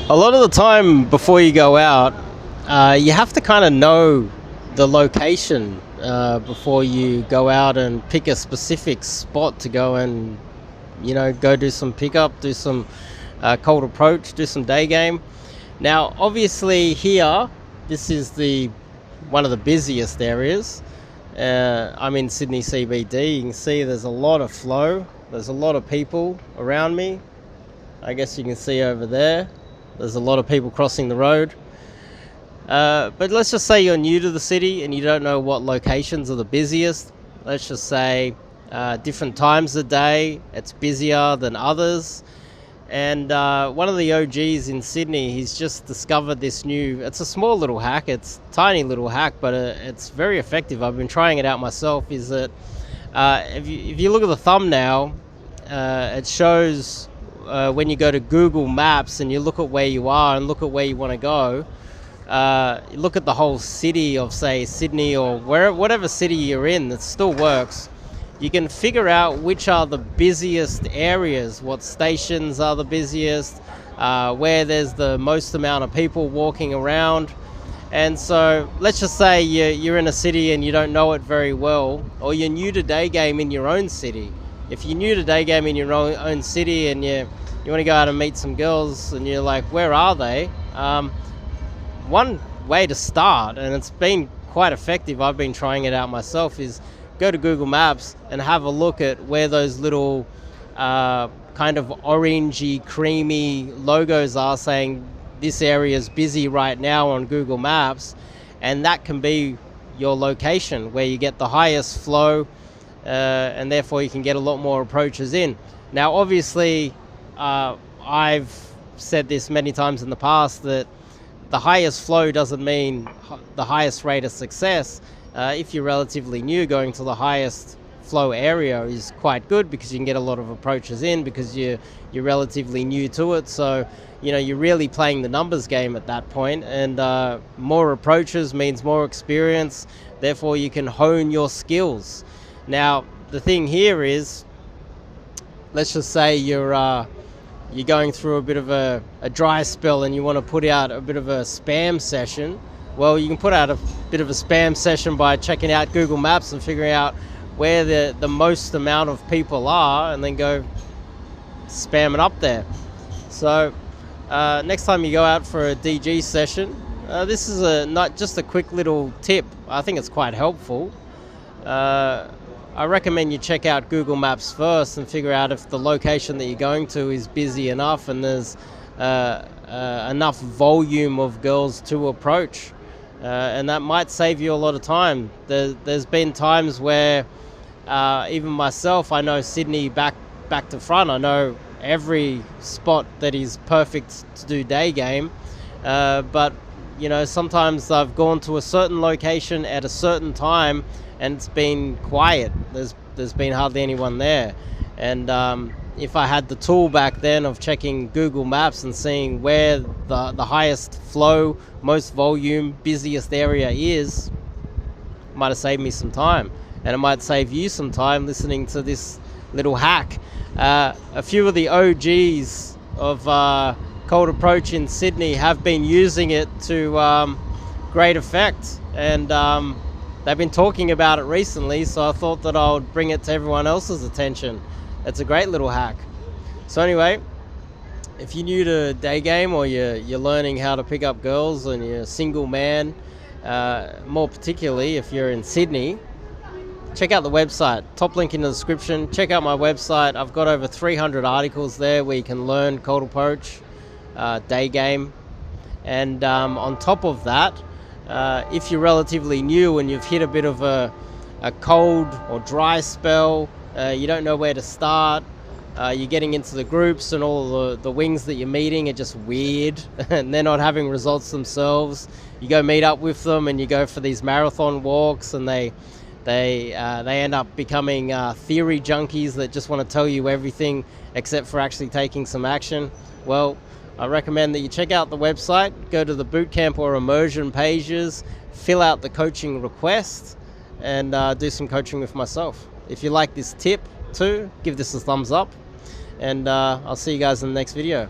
A lot of the time before you go out, you have to kind of know the location before you go out and pick a specific spot to go and, go do some pickup, do some cold approach, do some day game. Now, obviously here, this is the one of the busiest areas. I'm in Sydney CBD. You can see there's a lot of flow. There's a lot of people around me. I guess you can see over there. There's a lot of people crossing the road. But let's just say you're new to the city and you don't know what locations are the busiest. Let's just say different times of day, it's busier than others. And one of the OGs in Sydney, he's just discovered this it's a small little hack, it's a tiny little hack, but it's very effective. I've been trying it out myself. Is that if you look at the thumbnail, it shows when you go to Google Maps and you look at where you are and look at where you want to go, you look at the whole city of, say, Sydney or whatever city you're in, it still works. You can figure out which are the busiest areas, what stations are the busiest, where there's the most amount of people walking around. And so let's just say you're in a city and you don't know it very well, or you're new to day game in your own city. If you're new to day game in your own city and you want to go out and meet some girls and you're like, where are they? One way to start, and it's been quite effective, I've been trying it out myself, is go to Google Maps and have a look at where those little kind of orangey, creamy logos are saying this area is busy right now on Google Maps, and that can be your location where you get the highest flow, and therefore you can get a lot more approaches in. Now, obviously, I've said this many times in the past that the highest flow doesn't mean the highest rate of success. If you're relatively new, going to the highest flow area is quite good because you can get a lot of approaches in because you're relatively new to it. So, you're really playing the numbers game at that point, and more approaches means more experience. Therefore, you can hone your skills. Now, the thing here is, let's just say you're going through a bit of a dry spell and you want to put out a bit of a spam session. Well, you can put out a bit of a spam session by checking out Google Maps and figuring out where the most amount of people are, and then go spam it up there. So next time you go out for a DG session, this is not just a quick little tip. I think it's quite helpful. I recommend you check out Google Maps first and figure out if the location that you're going to is busy enough and there's enough volume of girls to approach. And that might save you a lot of time. There's been times where even myself, I know Sydney back to front. I know every spot that is perfect to do day game. But sometimes I've gone to a certain location at a certain time and it's been quiet. There's been hardly anyone there. And if I had the tool back then of checking Google Maps and seeing where the highest flow, most volume, busiest area is, it might have saved me some time. And it might save you some time listening to this little hack. A few of the OGs of cold approach in Sydney have been using it to great effect. And they've been talking about it recently, so I thought that I would bring it to everyone else's attention. It's a great little hack. So anyway, if you're new to day game or you're learning how to pick up girls and you're a single man, more particularly if you're in Sydney, check out the website. Top link in the description. Check out my website. I've got over 300 articles there where you can learn cold approach, day game. And on top of that, if you're relatively new and you've hit a bit of a cold or dry spell, you don't know where to start, you're getting into the groups and all the wings that you're meeting are just weird and they're not having results themselves. You go meet up with them and you go for these marathon walks and they end up becoming theory junkies that just want to tell you everything except for actually taking some action. Well, I recommend that you check out the website, go to the bootcamp or immersion pages, fill out the coaching request, and do some coaching with myself. If you like this tip too, give this a thumbs up, and I'll see you guys in the next video.